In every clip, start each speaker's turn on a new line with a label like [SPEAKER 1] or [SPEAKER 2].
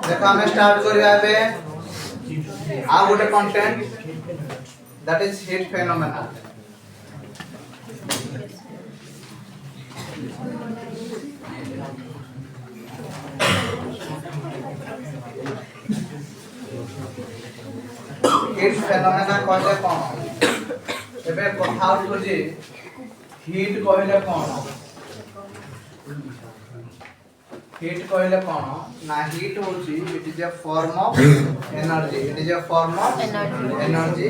[SPEAKER 1] देखो हमें स्टार्ट करिया बे आ गोटे content that is heat phenomena. Heat phenomena कहले कोन एबे कथा उठुजी हीट कहले कोन हीट कहले कोन ना हीट होची it is a form of energy it is a form of energy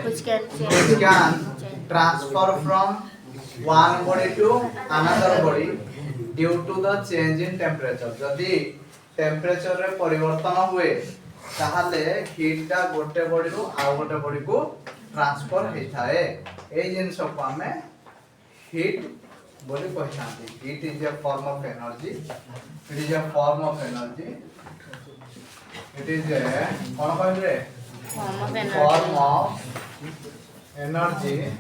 [SPEAKER 2] which can
[SPEAKER 1] which can transfer from one body to another body due to the change in temperature जदि temperature रे परिवर्तन हुए ताहाले heat टा गोटे body रो आ गोटे body को transfer हे थाए ए जिंस को हमें हीट बोली कहछांती heat is a form of energy it is a form of energy it is a कोन कहले
[SPEAKER 2] form
[SPEAKER 1] form
[SPEAKER 2] of energy.
[SPEAKER 1] of energy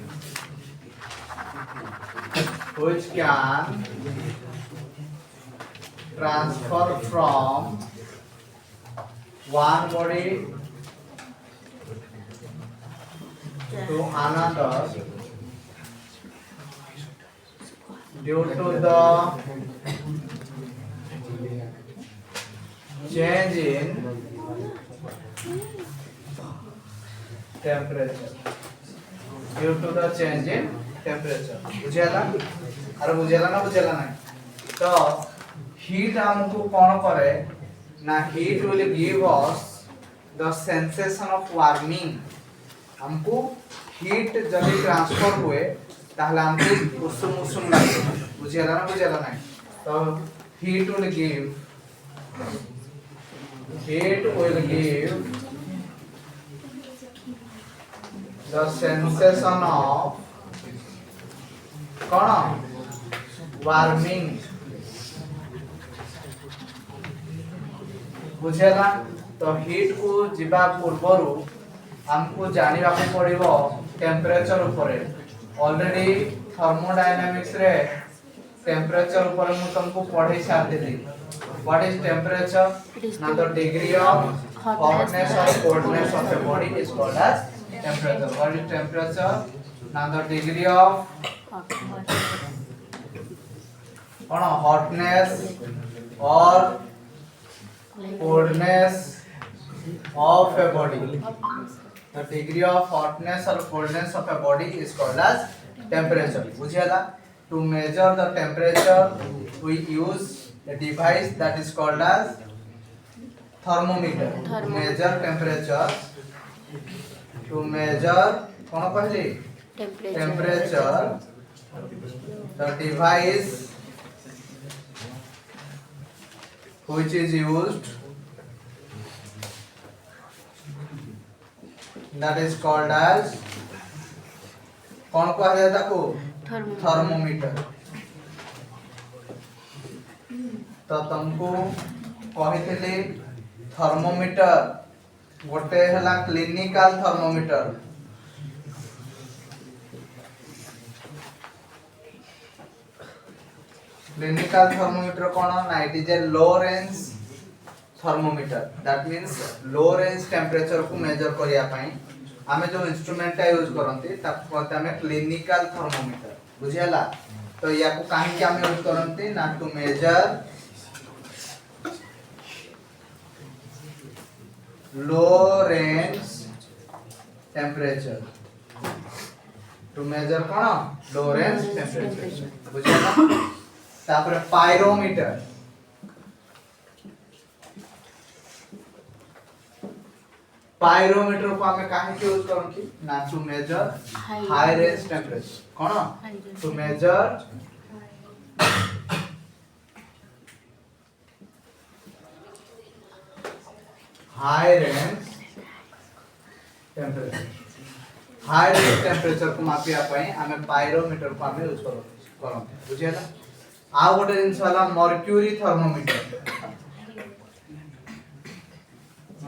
[SPEAKER 1] which can transfer from one body to another due to the change in temperature due to the change in temperature बुझेला अरे बुझेला ना तो heat हमको कौन करे ना heat will give us the sensation of warming हमको हीट जब ट्रांसफर हुए ताहले हमको उषुम उषुम लागे बुझेला ना तो heat will give the sensation of कौन वार्मिंग बुझेला तो हीट को जीवा पूर्वरु हमको जानिबा को पड़िबो टेम्परेचर ऊपर ऑलरेडी थर्मोडायनामिक्स रे टेम्परेचर ऊपर मु तुमको पढ़ाई छाड़ली व्हाट इज टेम्परेचर ना द डिग्री ऑफ हॉटनेस और coldness of a body is called as temperature what is temperature now the degree of hotness or coldness of a body the degree of hotness or coldness of a body is called as temperature बुझियाला to measure the temperature we use a device that is called as thermometer to measure temperature to measure कौन कहली temperature the device which is used that is called as कौन कहा जाता को thermometer तो तुमको कहितली thermometer गोटे हला क्लिनिकल थर्मोमीटर कोन ना it is a low range thermometer that means low range temperature को मेजर करिया पई हमें जो इंस्ट्रूमेंट का यूज करंती ताको कहते हमें क्लिनिकल थर्मोमीटर बुझियाला तो या को काहे कि हमें यूज करंती ना to measure low range temperature to measure कोन low range temperature बुझियाला तापर पाइरोमीटर को हमें काहे के यूज करंती ना to measure high range temperature कोन to measure high range temperature को मापिया पई हमें पाइरोमीटर को हमें यूज करो बुझियाला आ गोटे जिंस वाला मर्क्यूरी थर्मोमीटर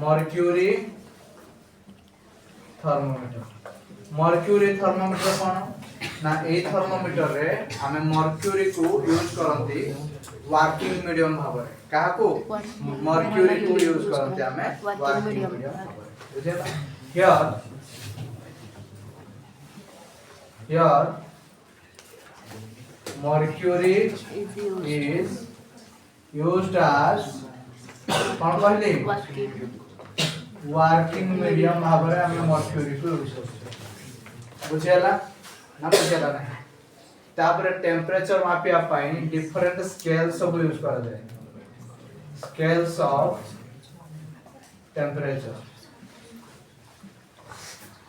[SPEAKER 1] मर्क्यूरी थर्मोमीटर कोन ना ए थर्मोमीटर रे हमें मर्क्यूरी को यूज करंती वर्किंग मीडियम भाबरे काहा को मर्क्यूरी को यूज करंती हमें वर्किंग मीडियम भाबरे बुझेला here mercury is used as कौन कहली वर्किंग मीडियम भाबरे हमें मर्क्यूरी को यूज करते बुझेला ना बुझेला ना तापर टेंपरेचर मापिया पाई डिफरेंट स्केल सब यूज करा जाए स्केल्स ऑफ टेंपरेचर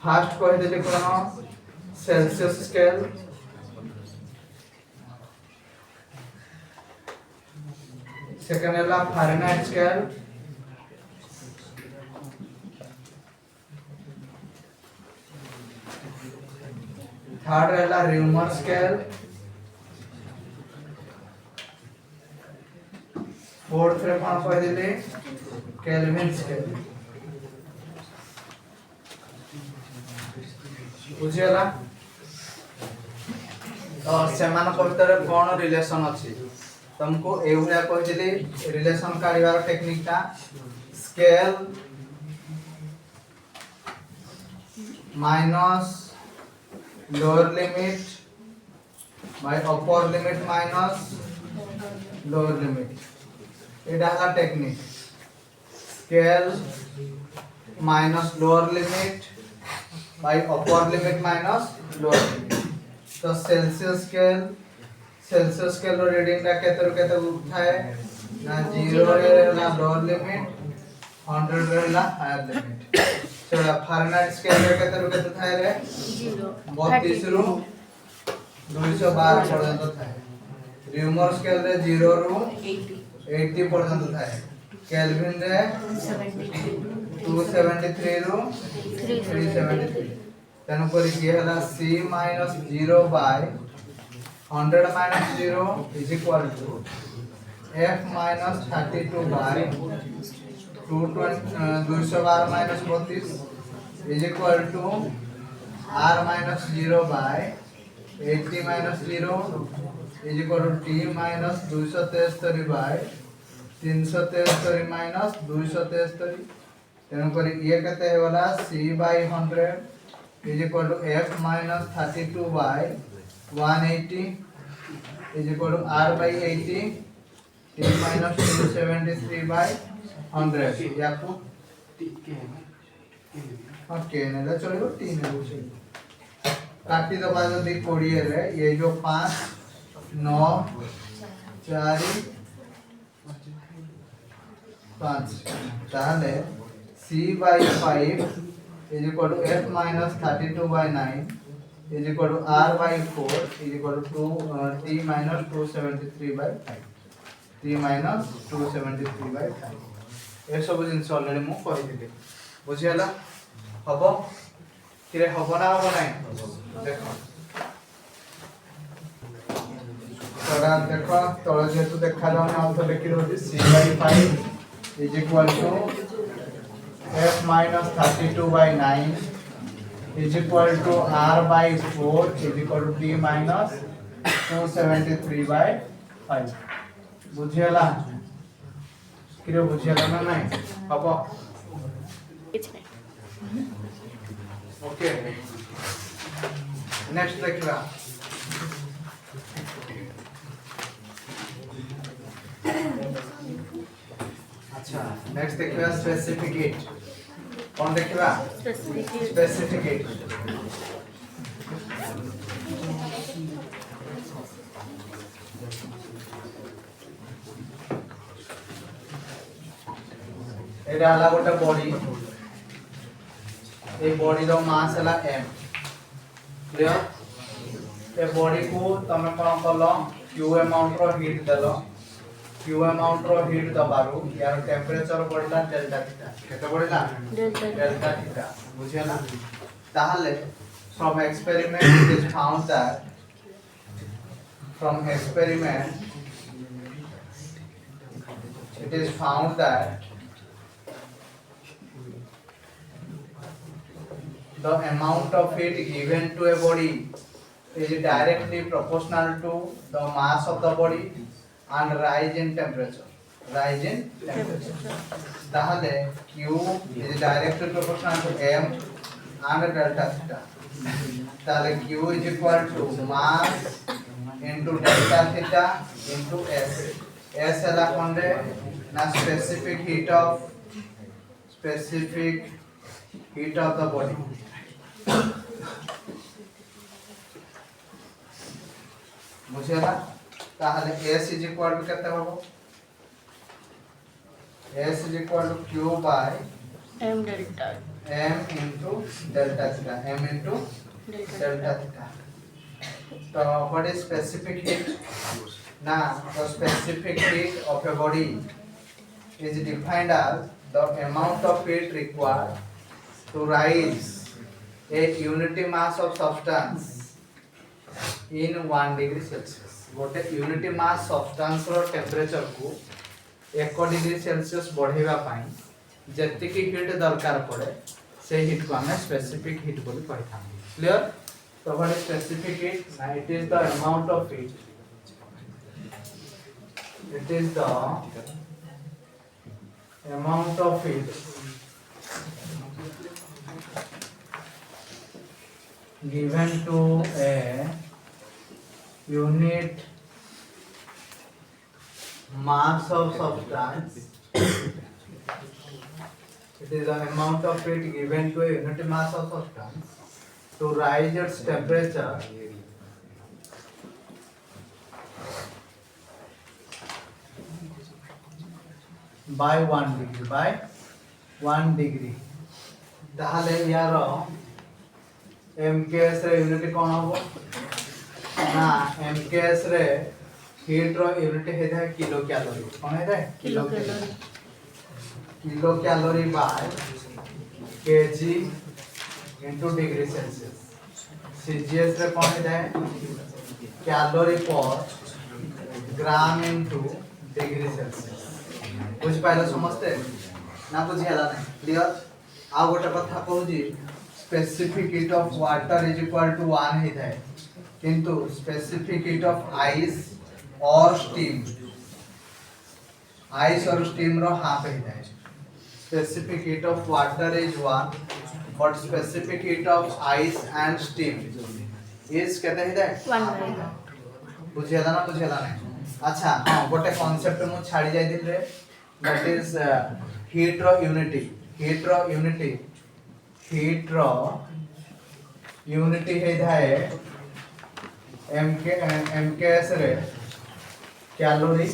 [SPEAKER 1] फर्स्ट कह देले कोन सेल्सियस स्केल सेकंड है फारेनहाइट स्केल थर्ड है र्यूमर स्केल फोर्थ रे कौन कह देले केल्विन स्केल बुझियला तो सेमान भीतर कौन रिलेशन अछि तुमको ए भलिया कहथिली रिलेशन काढिबार टेक्निक ता scale minus lower limit by upper limit minus lower limit एटा हला technique scale minus lower limit by upper limit minus lower limit तो सेल्सियस स्केल रो रीडिंग ता केते रो केते उठाए ना 0 रे ना लोअर लिमिट 100 रे ना हायर लिमिट चला फारेनहाइट स्केल रे केते रो केते थाए रे 32 रो 212 पर्यंत थाए र्यूमर स्केल रे 0 रो 80 पर्यंत थाए केल्विन रे 273 रो 373 तेन पर ये हला c minus 0 by 100 minus 0 is equal to f minus 32 by 212 minus 32 is equal to r minus 0 by 80 minus 0 is equal to t minus 273 by 373 minus 273 तेन पर ये कहते है वाला c by 100 is equal to f minus 32 by 180 is equal to r by 80 t minus 273 by 100 या को okay ने चलो t ने चलो काटी दो बाद दी 20 रे ये जो 5 9 4 5 ताले c by 5 is equal to f minus 32 by 9 is equal to r by 4 is equal to t minus 273 by 5 t minus 273 by 5 ए सब जिंस ऑलरेडी मु कहि दिले बुझियाला हबो किरे हबो ना हबो नै देखो तोरा देखो तोरा जेतु देखा जाउ ना तो लिखि रहती c by 5 is equal to f minus 32 by 9 is equal to r by 4 is equal to t minus 273 by 5 बुझियला किरे बुझियला ना नहीं हबो
[SPEAKER 2] किछ नहीं
[SPEAKER 1] ओके नेक्स्ट देखिबा अच्छा नेक्स्ट देखिबा स्पेसिफिकेट कौन देखिबा स्पेसिफिकेट एटा हला गोटे बॉडी ए बॉडी रो मास हला m क्लियर ए बॉडी को तमे कोन करलो q अमाउंट रो हीट देलो q अमाउंट रो हीट दबारो यार टेंपरेचर बढ़ला डेल्टा थीटा केते बढ़ला डेल्टा थीटा बुझियला ताहले from experiment it is found that the amount of heat given to a body is directly proportional to the mass of the body and rise in temperature. Rise in temperature. তাহলে Q is directly proportional to M and delta theta. তাহলে Q is equal to mass into delta theta into S. S ହେଲା কোনরে না specific heat of the body. বুঝলা তাহলে S is equal to কেতে হবে S is equal to Q by
[SPEAKER 2] M delta
[SPEAKER 1] M into delta theta. M into delta theta. So what is specific heat? Now the specific heat of a body is defined as the amount of heat required to rise a unity mass of substance in 1 degree Celsius. गोटे unity mass substance रो temperature को 1 degree Celsius बढ़ेगा पाई जतिकी heat दरकार पड़े से heat को हमें specific heat बोली कहता हैं क्लियर तो व्हाट इज स्पेसिफिक हीट ना it is the amount of heat it is the amount of heat given to a unit mass of substance. It is the amount of heat given to a unit mass of substance to rise its temperature by 1 degree. তাহলে ইয়ার mks रे unit कोन हो ना mks रे heat रो unit हे है kilo calorie कोन है
[SPEAKER 2] kilo calorie
[SPEAKER 1] kilo calorie by KG into degree Celsius cgs रे कोन है calorie पर ग्राम इनटू डिग्री सेल्सियस बुझ पाइल समझते ना बुझी हला नहीं क्लियर आ गोटे कथा कहू जी specific heat of water is equal to 1 हे थाए किंतु स्पेसिफिक हीट ऑफ आइस और स्टीम रो हाफ हे थाए specific heat of water is 1 but specific heat of ice and steam is कहते हे थाए
[SPEAKER 2] 1
[SPEAKER 1] बुझी हला ना बुझी हला नहीं अच्छा हां गोटे कांसेप्ट मु छाड़ी जाय दिन रे दैट इज हीट रो यूनिटी हे थाए mks रे कैलोरी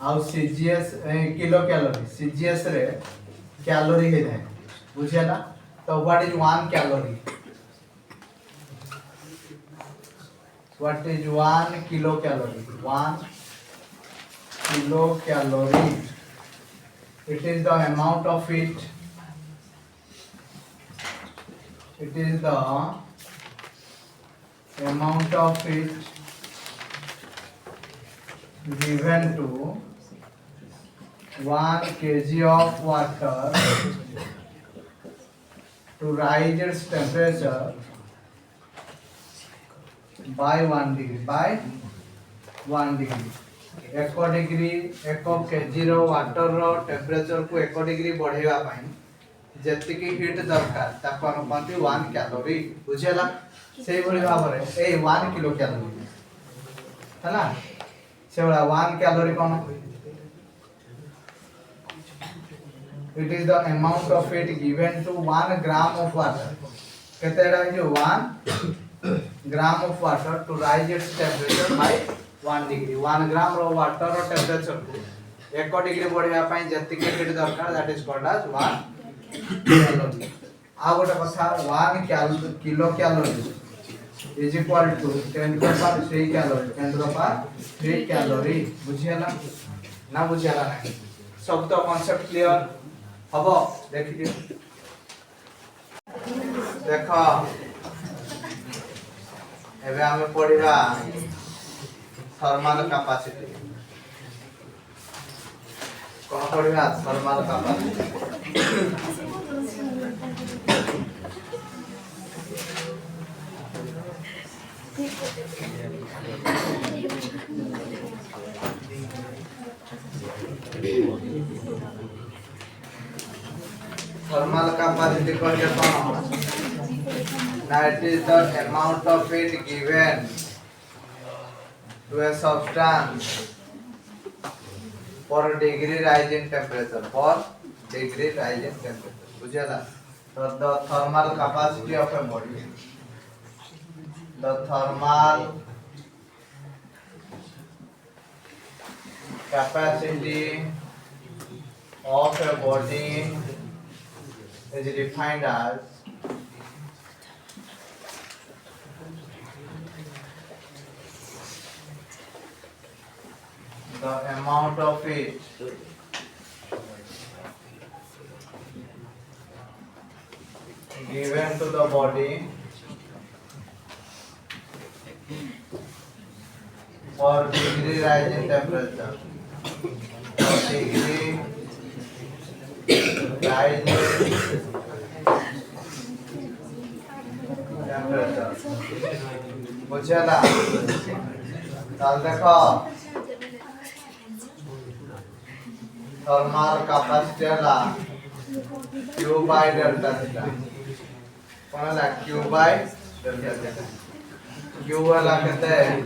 [SPEAKER 1] आउ cgs किलो कैलोरी cgs रे कैलोरी हे थाए बुझियाला तो what is 1 calorie what is 1 kilocalorie 1 kilocalorie it is the amount of heat given to 1 kg of water to rise its temperature by 1 degree 1 degree 1 kg रो water रो temperature को 1 degree बढ़ेवा पाई जतिकी heat दरकार ताको हम कहते 1 कैलोरी बुझेला सेही भली भाबरे ए 1 किलो कैलोरी हैला सेवला 1 कैलोरी कोन it is the amount of heat given to 1 gram of water केतेडा है जो 1 gram of water to raise its temperature by 1 degree 1 gram रो वाटर रो टेम्परेचर को 1 डिग्री बढ़िया पाई जतिके हीट दरकार that is called as 1 calorie आ गोटे कथा 1 kilo calorie is equal to 10 to the power 3 calorie 10 to the power 3 calorie बुझियाला ना बुझियाला नहीं सब तो कांसेप्ट क्लियर हबो देखिए देखो एबे हमें पढ़िबा थर्मल कैपेसिटी कोन पढ़िबा थर्मल कैपेसिटी Thermal capacity कहले कौन? Now it is the amount of heat given to a substance for a degree rise in temperature. For degree rise in temperature. बुझेला? So the thermal capacity of a body. The thermal capacity of a body is defined as the amount of heat given to the body for degree rise in temperature. For degree rise in temperature. बुझेला? ताल देखो thermal capacity ला Q by delta theta. कौन ला Q by delta theta. Q वाला कहते हैं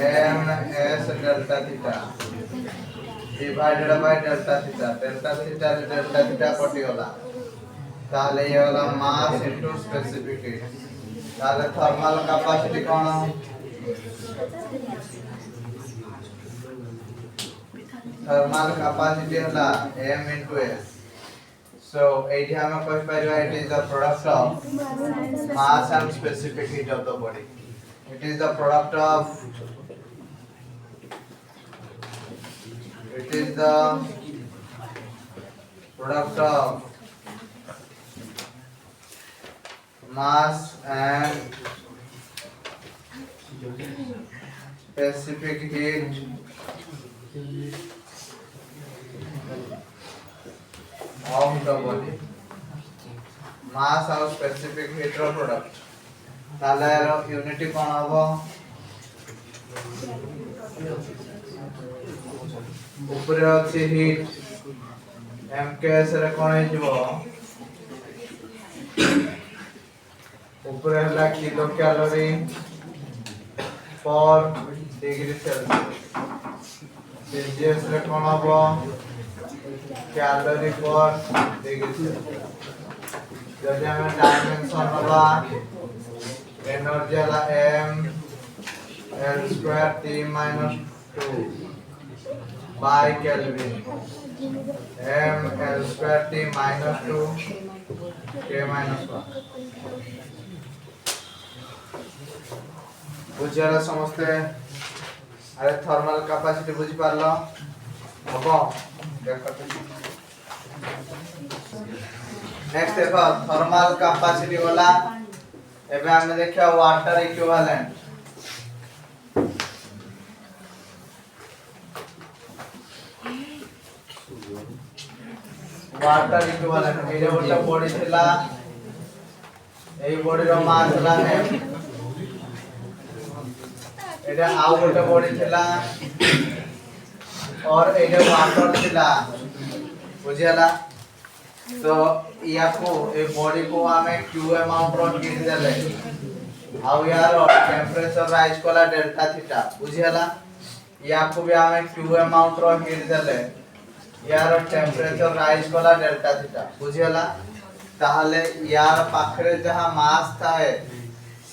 [SPEAKER 1] M S delta theta divided by delta theta. Delta theta delta theta कटी होला. ताले ये वाला mass into specific heat. ताले थर्मल कैपेसिटी कौन? Thermal capacity होला M into S. So एठी हम कहि परिबा it is the product of mass and specific heat of the body. It is the product of mass and specific heat of the body. Mass और specific heat रो product. ताले रो unity कौन हबो? ऊपर अछि heat. MKS रे कौन है जो? ऊपर है kilo calorie per degree Celsius. Celsius रे कौन हबो? कैलोरी पर degree Celsius. जब हमें डायमेंशन होला एनर्जी वाला m l square t minus 2 by Kelvin. m l square t minus 2 k minus 1. बुझियाला समझते अरे थर्मल कैपेसिटी बुझी पारलो हबो देखते नेक्स्ट देखो थर्मल कैपेसिटी वाला एबे हमें देखियो water equivalent water equivalent array गोटे बॉडी थिला एई बॉडी रो मास हला m एटा आउ गोटे बॉडी थिला और एटा वाटर थिला बुझियाला तो याको ए बॉडी को हमें q अमाउंट रो हीट देले आउ यार टेंपरेचर राइज कोला डेल्टा थीटा बुझियाला याको भी हमें q अमाउंट रो हीट देले यार टेंपरेचर राइज कोला डेल्टा थीटा बुझियाला ताहले यार पाखरे जहां मास थाए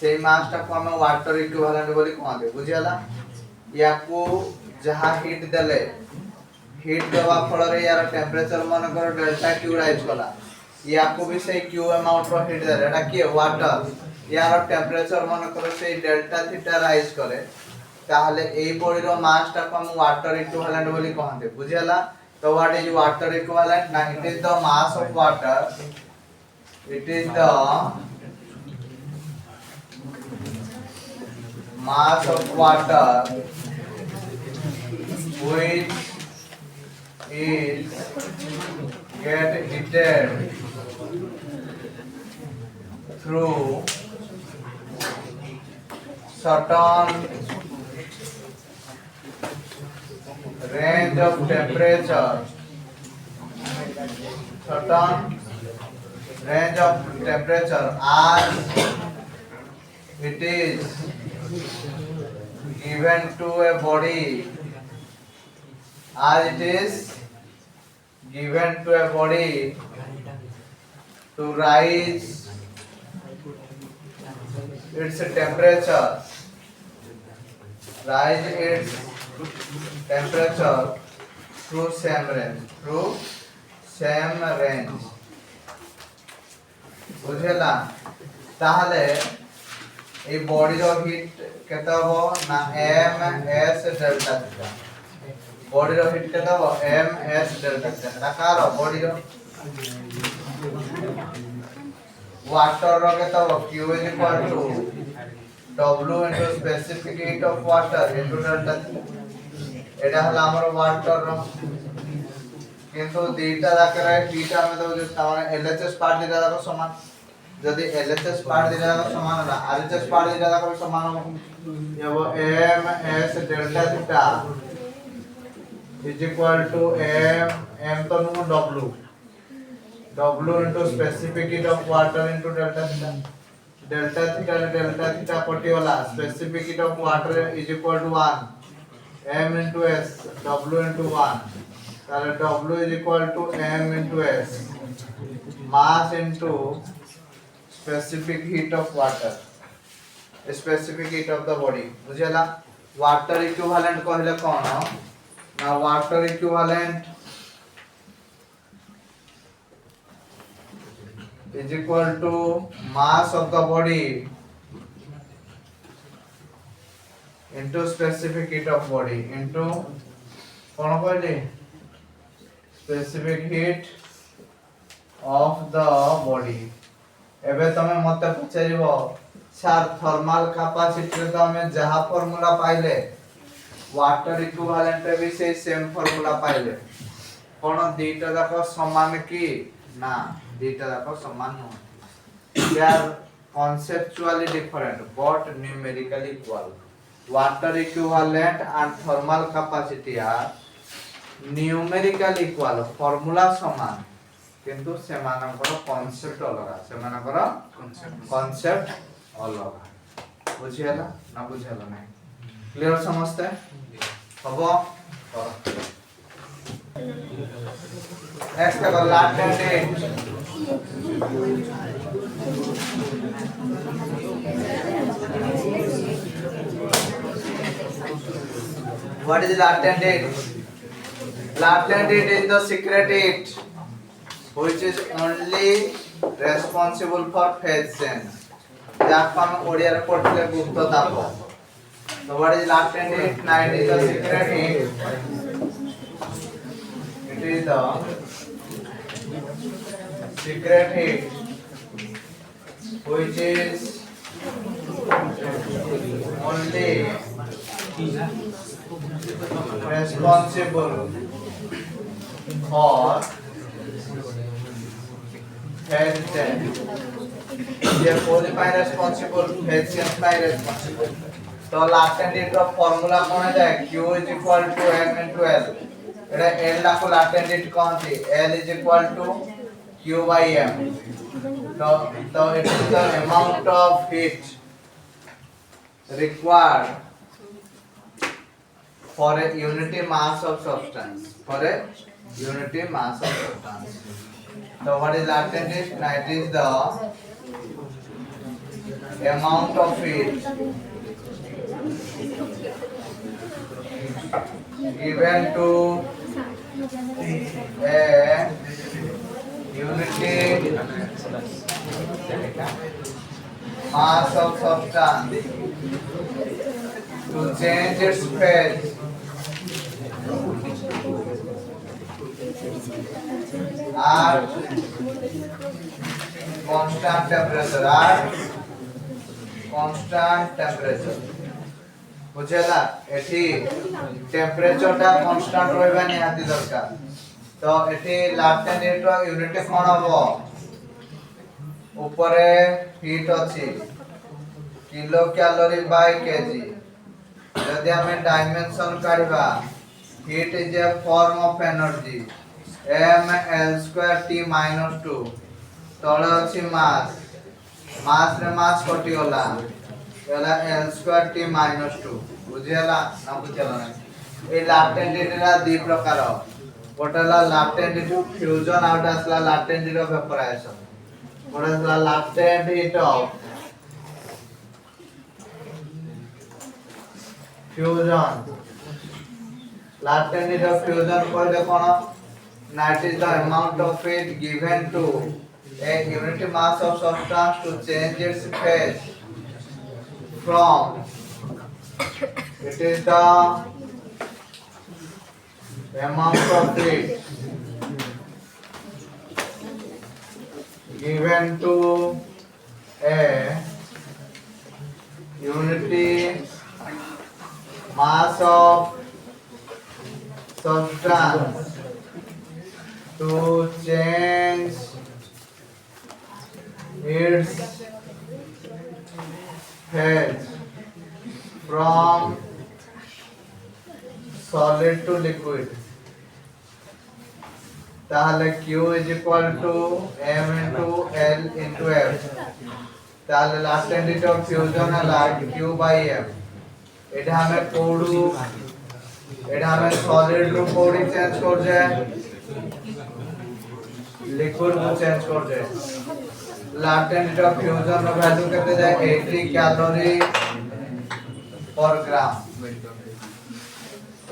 [SPEAKER 1] সেই মাসটাকে আমরা ওয়াটার ইকুইভ্যালেন্ট বলি কইবে বুঝিয়ালা ইয়াকু যাহা হিট দেলে হিট দেওয়া ফলরে ইয়ার টেম্পারেচার মনে করো ডেল্টা কিউ রাইজ কলা ইয়াকু भी সেই কিউ অ্যামাউন্ট র হিট দেলে এটা কি ওয়াটার ইয়ার টেম্পারেচার মনে করো সেই ডেল্টা থিটা রাইজ করে তাহলে এই বডির মাসটাকে আমরা ওয়াটার ইকুইভ্যালেন্ট বলি কইবে বুঝিয়ালা তো হোয়াট ইজ ওয়াটার ইকুইভ্যালেন্ট না it is the mass of water it is the mass of water which is get heated through certain range of temperature, certain range of temperature as it is given to a body, as it is given to a body to rise its temperature, rise its temperature through same range. বুঝলা? তাহলে এই বডির hit কেতে হবো না ms delta theta. বডির hit কেতে হবো ms ডেল্টা থিটা। এটা কার বডির? ওয়াটার র কেতে হবো q is equal to w into specific heat of water into delta theta। এটা হলো আমার ওয়াটার র, কিন্তু দুইটা রাখলে হিট আমি দেব যে তাহলে LHS পার্ট দুইটা রাখো সমান। যদি LHS পার্ট দুইটা রাখো সমান না RHS পার্ট দুইটা রাখো সমান হবে যাব ms delta theta is equal to m তো no w into specific heat of water into delta theta। delta theta पट्टी वाला specific heat of water is equal to 1 m into s w into 1, তাহলে w is equal to m into s mass into specific heat of water, specific heat of the body। বুঝলা? water equivalent কইলে কোন না water equivalent is equal to mass of the body into specific heat of body into কোন কইলে specific heat of the body। এবে তুমি মতে পচারিব sir thermal capacity রে তো আমি যাহা ফর্মুলা পাইলে ওয়াটার ইকুইভ্যালেন্ট রে भी সেই সেম ফর্মুলা পাইলে কোন দুইটা যাক সমান কি না, দুইটা যাক সমান নয়। they are conceptually different but numerically equal। water equivalent and thermal capacity are numerically equal, formula সমান কিন্তু সেমানଙ୍କର কনসেপ্ট अलग, সেমানଙ୍କର কনসেপ্ট अलग। বুঝিয়ালা না বুঝিয়ালা নাই? ক্লিয়ার সমস্তে হবো? নেক্সট দেখো latent heat। what is latent heat? latent heat is the secret heat which is only responsible for phase change। যাকে हम ओडिया रे पढ़ले गुप्त ताप। so what is latent heat? It is the secret heat, it is the secret heat which is only responsible for phase change। ये कोई पाई responsible, phase change पाई responsible। तो latent heat का फॉर्मूला कौन है? Q is equal to m into L। Etah L ला को latent heat कौन थी? L is equal to Q by m। तो it is the amount of heat required for a unity mass of substance, for a unity mass of substance। so what is latent heat? It is the amount of heat given to a unity mass of substance to change its phase at constant temperature, at constant temperature। বুঝলা? এটি টেম্পারেচারটা constant রইবা নিহাতি দরকার। তো এটি লাটেন্ট hit র unit কোন হবো? উপরে হিট আছে किलो कैलोरी बाय केजी यदि हमें डायमेंशन काढवा heat is a form of energy ml2t-2 तळे अछि मास मास रे मास कटि गला एला l2t-2 बुझियला ना बुझियला ना ए लाटेंट हीट रा दि प्रकार गोटेला लाटेंट हीट फ्यूजन आउट असला लाटेंट हीट ऑफ वेपोराइजेशन गोटेला latent heat of fusion latent heat of fusion कहले कोन that is the amount of heat given to a unit mass of substance to change its phase from it is the amount of heat given to a unity mass of substance to change its phase from solid to liquid ताहले Q is equal to m into L into F ताहले latent heat of fusion है Q by M एटा हमें कोडू एटा हमें solid रू कोडी change कर जाए लिक्विड को चेंज कर जाए latent heat of fusion रो वैल्यू केते जाए 80 कैलोरी पर ग्राम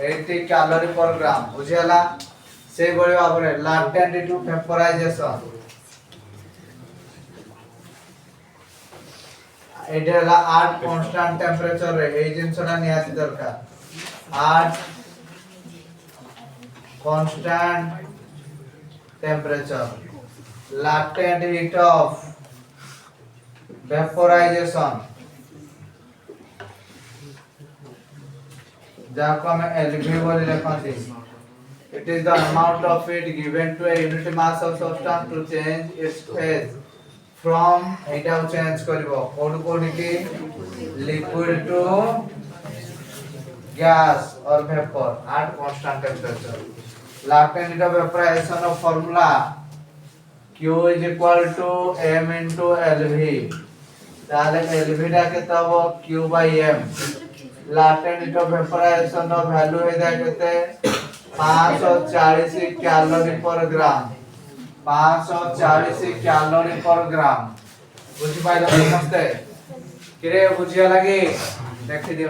[SPEAKER 1] 80 कैलोरी पर ग्राम बुझियला से बळे भाबरे latent heat of vaporization Adela 8 constant temperature रे ए जिंसना नियाती दरकार 8 constant temperature latent heat of vaporization जाको हमें LV बोली लिखते it is the amount of heat given to a unit mass of substance to change its phase from Etah change करबो code code की liquid to gas or vapor at constant temperature latent heat of vaporization of formula Q is equal to m into LV ताले LV टा केता हो Q by m latent heat of vaporization of value है जा केते 540 calorie पर ग्राम 540 calorie पर ग्राम बुझि पाइला समझते किरे बुझिया लगी देखि दियो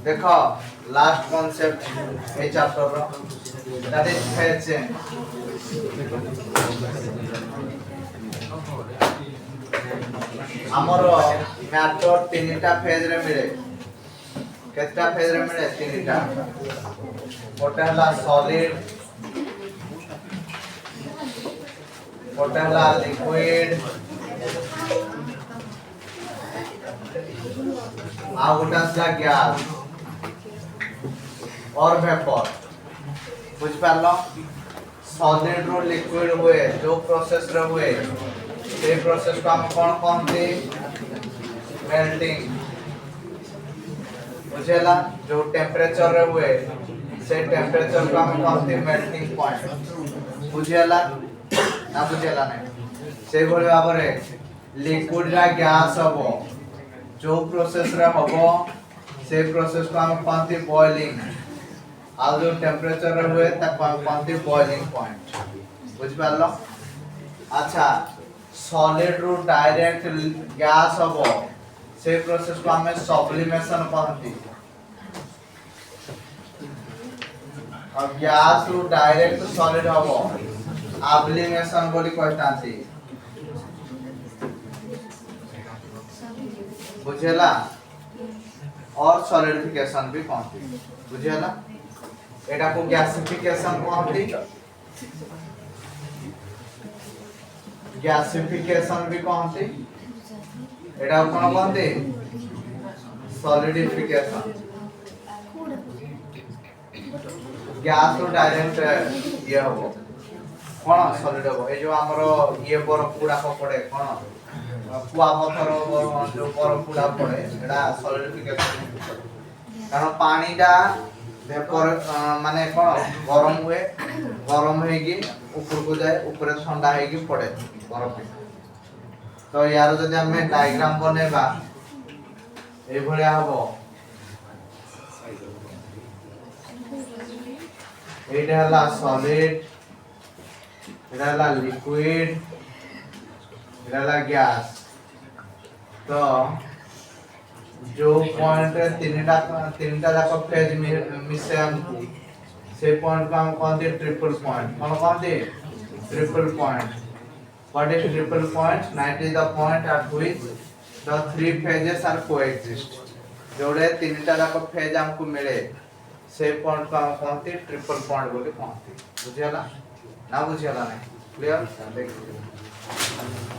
[SPEAKER 1] देखो लास्ट कॉन्सेप्ट ए चैप्टर रो दैट इज फेज चेंज हमरो मैटर तीनटा फेज रे मिले केतना फेज रे मिले तीनटा गोटेला सॉलिड गोटेला लिक्विड आउटसला गैस और वेपर बुझ पालो सॉलिड रो लिक्विड हुए जो प्रोसेस रे हुए से प्रोसेस को हम कोन कहते मेल्टिंग बुझेला जो टेंपरेचर रे हुए से टेंपरेचर को हम कहते मेल्टिंग पॉइंट बुझेला ना बुझेला नहीं से बोले बाबरे लिक्विड रा गैस हबो जो प्रोसेस रे हबो से प्रोसेस को हम कहते बॉइलिंग आ जो टेंपरेचर रे हुए तक हम कहते बॉइलिंग पॉइंट बुझ पालो अच्छा सॉलिड रू डायरेक्ट गैस हबो से प्रोसेस को हम सब्लिमेशन कहते और गैस रू डायरेक्ट सॉलिड हबो आब्लिमेशन बोली कहतांती बुझेला और सॉलिडिफिकेशन भी कहते बुझेला एटा को गैसिफिकेशन कहते गैसिफिकेशन भी कहते एटा कोन कहते सॉलिडिफिकेशन गैस तो डायरेक्ट ये हो कौन सॉलिड हो ए जो हमरो ये बरफ गुडा को पड़े कौन कुआ पत्थर जो बरफ गुडा पड़े एडा सॉलिडिफिकेशन कारण पानी डा वेपर माने कौन गरम हुए गरम होगी ऊपर को जाए ऊपर ठंडा होगी पड़े बरफ तो यार जदि हमें डायग्राम बनेबा ए भलिया हबो एटा हला सॉलिड एटा हला लिक्विड एटा हला गैस तो जो पॉइंट तीनटा जाक फेज मिसे हमको से पॉइंट को हम कहते ट्रिपल पॉइंट कौन कहते triple point what is triple point 90 is the point at which the three phases are coexist जोड़े तीनटा जाक फेज हमको मिले से पॉइंट को हम कहते ट्रिपल पॉइंट बोली कहते बुझियाला ना बुझियाला नहीं क्लियर देखिए